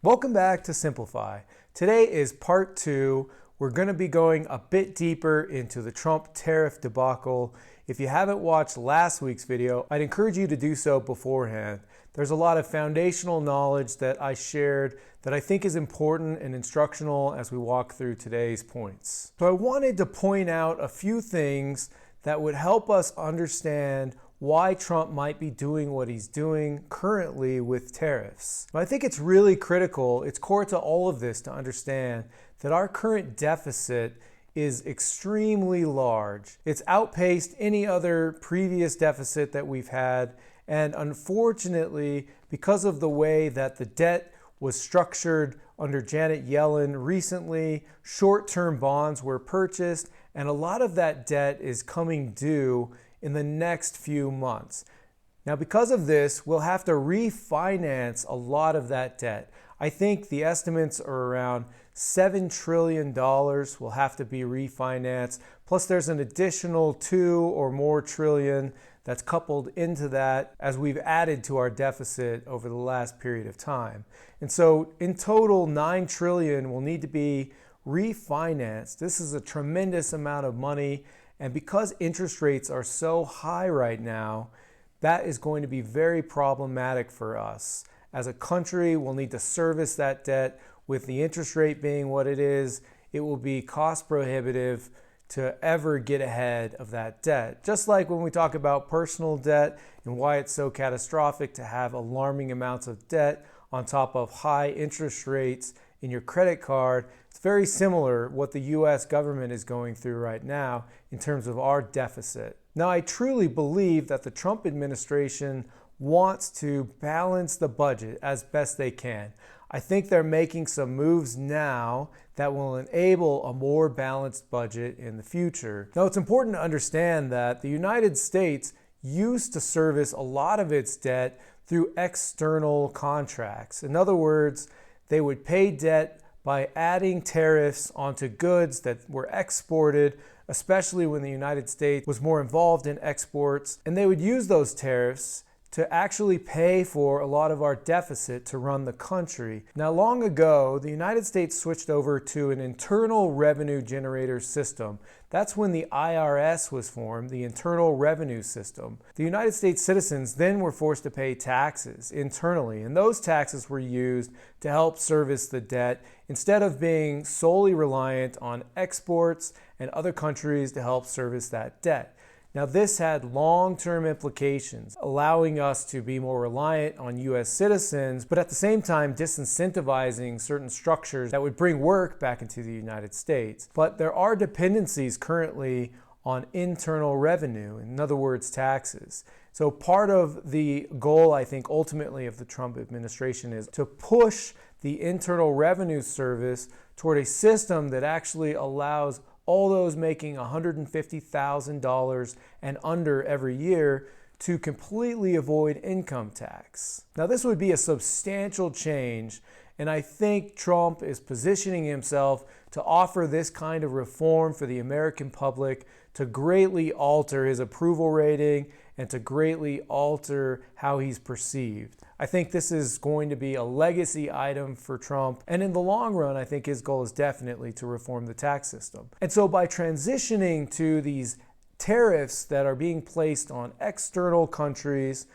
Welcome back to Simplify. Today is part 2. We're going to be going a bit deeper into the Trump tariff debacle. If you haven't watched last week's video, I'd encourage you to do so beforehand. There's a lot of foundational knowledge that I shared that I think is important and instructional as we walk through today's points. So I wanted to point out a few things that would help us understand why Trump might be doing what he's doing currently with tariffs. But I think it's really critical, it's core to all of this to understand that our current deficit is extremely large. It's outpaced any other previous deficit that we've had, and unfortunately, because of the way that the debt was structured under Janet Yellen recently, short-term bonds were purchased, and a lot of that debt is coming due in the next few months. Now, because of this, we'll have to refinance a lot of that debt. I think the estimates are around $7 trillion will have to be refinanced. Plus, there's an additional 2 or more trillion that's coupled into that as we've added to our deficit over the last period of time. And so in total, $9 trillion will need to be refinanced. This is a tremendous amount of money. And because interest rates are so high right now, that is going to be very problematic for us. As a country, we'll need to service that debt. With the interest rate being what it is, it will be cost prohibitive to ever get ahead of that debt. Just like when we talk about personal debt and why it's so catastrophic to have alarming amounts of debt on top of high interest rates in your credit card, it's very similar what the U.S. government is going through right now in terms of our deficit. Now, I truly believe that the Trump administration wants to balance the budget as best they can. I think they're making some moves now that will enable a more balanced budget in the future. Now, it's important to understand that the United States used to service a lot of its debt through external contracts. In other words, they would pay debt by adding tariffs onto goods that were exported, especially when the United States was more involved in exports. And they would use those tariffs to actually pay for a lot of our deficit to run the country. Now, long ago, the United States switched over to an internal revenue generator system. That's when the IRS was formed, the Internal Revenue System. The United States citizens then were forced to pay taxes internally, and those taxes were used to help service the debt instead of being solely reliant on exports and other countries to help service that debt. Now, this had long-term implications, allowing us to be more reliant on U.S. citizens, but at the same time disincentivizing certain structures that would bring work back into the United States. But there are dependencies currently on internal revenue, in other words, taxes. So part of the goal, I think, ultimately of the Trump administration is to push the Internal Revenue Service toward a system that actually allows all those making $150,000 and under every year to completely avoid income tax. Now, this would be a substantial change, and I think Trump is positioning himself to offer this kind of reform for the American public to greatly alter his approval rating and to greatly alter how he's perceived. I think this is going to be a legacy item for Trump, and in the long run, I think his goal is definitely to reform the tax system. And so by transitioning to these tariffs that are being placed on external countries,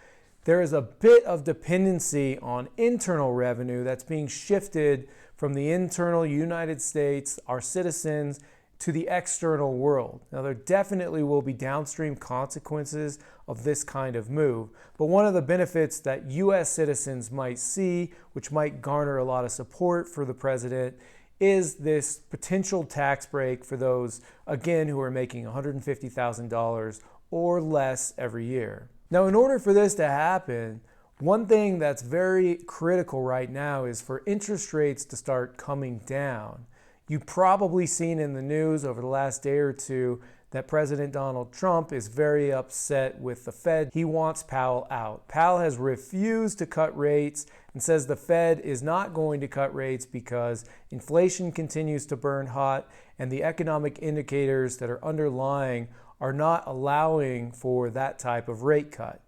there is a bit of dependency on internal revenue that's being shifted from the internal United States, our citizens, to the external world. Now, there definitely will be downstream consequences of this kind of move, but one of the benefits that U.S. citizens might see, which might garner a lot of support for the president, is this potential tax break for those, again, who are making $150,000 or less every year. Now, in order for this to happen, one thing that's very critical right now is for interest rates to start coming down. You've probably seen in the news over the last day or two that President Donald Trump is very upset with the Fed. He wants Powell out. Powell has refused to cut rates and says the Fed is not going to cut rates because inflation continues to burn hot and the economic indicators that are underlying are not allowing for that type of rate cut.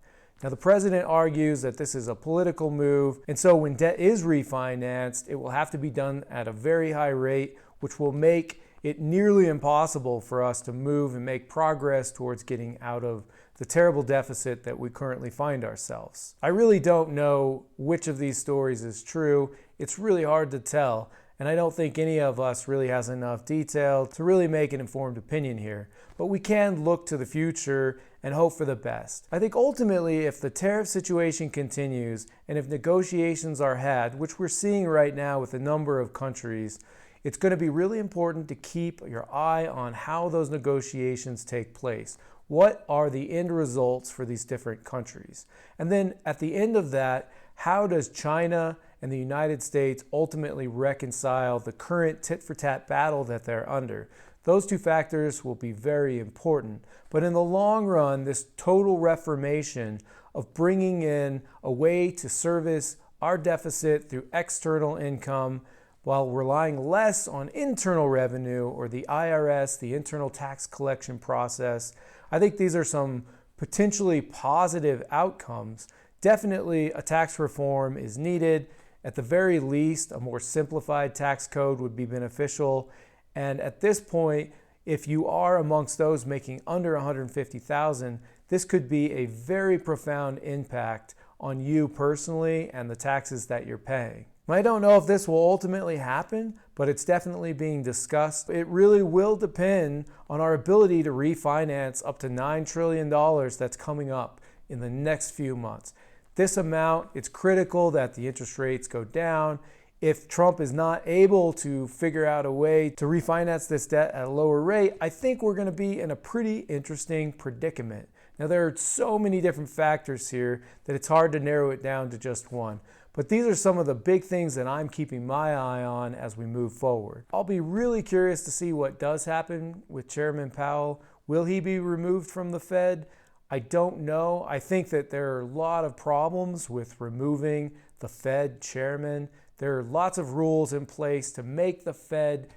Now, the president argues that this is a political move, and so when debt is refinanced, it will have to be done at a very high rate, which will make it nearly impossible for us to move and make progress towards getting out of the terrible deficit that we currently find ourselves. I really don't know which of these stories is true. It's really hard to tell, and I don't think any of us really has enough detail to really make an informed opinion here. But we can look to the future and hope for the best. I think ultimately, if the tariff situation continues and if negotiations are had, which we're seeing right now with a number of countries, it's going to be really important to keep your eye on how those negotiations take place. What are the end results for these different countries? And then at the end of that, how does China and the United States ultimately reconcile the current tit-for-tat battle that they're under? Those two factors will be very important. But in the long run, this total reformation of bringing in a way to service our deficit through external income while relying less on internal revenue or the IRS, the internal tax collection process, I think these are some potentially positive outcomes. Definitely a tax reform is needed. At the very least, a more simplified tax code would be beneficial. And at this point, if you are amongst those making under $150,000, this could be a very profound impact on you personally and the taxes that you're paying. I don't know if this will ultimately happen, but it's definitely being discussed. It really will depend on our ability to refinance up to $9 trillion that's coming up in the next few months. This amount, it's critical that the interest rates go down. If Trump is not able to figure out a way to refinance this debt at a lower rate, I think we're going to be in a pretty interesting predicament. Now, there are so many different factors here that it's hard to narrow it down to just one. But these are some of the big things that I'm keeping my eye on as we move forward. I'll be really curious to see what does happen with Chairman Powell. Will he be removed from the Fed? I don't know. I think that there are a lot of problems with removing the Fed chairman. There are lots of rules in place to make the Fed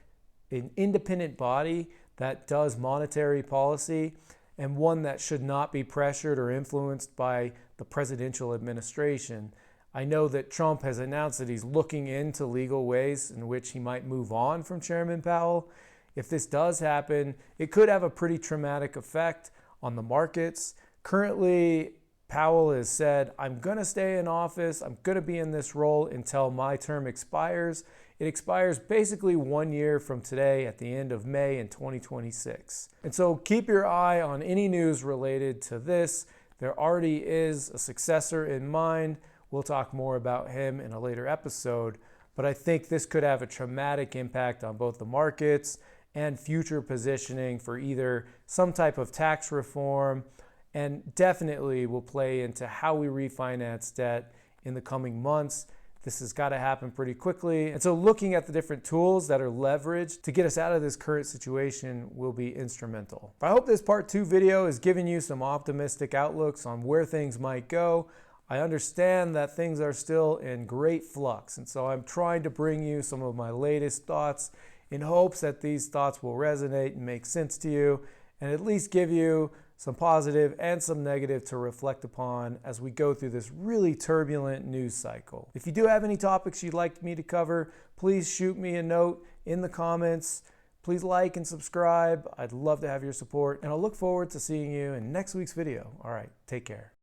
an independent body that does monetary policy and one that should not be pressured or influenced by the presidential administration. I know that Trump has announced that he's looking into legal ways in which he might move on from Chairman Powell. If this does happen, it could have a pretty traumatic effect on the markets. Currently, Powell has said, I'm going to stay in office. I'm going to be in this role until my term expires. It expires basically 1 year from today at the end of May in 2026. And so keep your eye on any news related to this. There already is a successor in mind. We'll talk more about him in a later episode, but I think this could have a traumatic impact on both the markets and future positioning for either some type of tax reform, and definitely will play into how we refinance debt in the coming months. This has got to happen pretty quickly. And so looking at the different tools that are leveraged to get us out of this current situation will be instrumental. I hope this part 2 video has given you some optimistic outlooks on where things might go. I understand that things are still in great flux, and so I'm trying to bring you some of my latest thoughts in hopes that these thoughts will resonate and make sense to you, and at least give you some positive and some negative to reflect upon as we go through this really turbulent news cycle. If you do have any topics you'd like me to cover, please shoot me a note in the comments. Please like and subscribe. I'd love to have your support, and I'll look forward to seeing you in next week's video. All right, take care.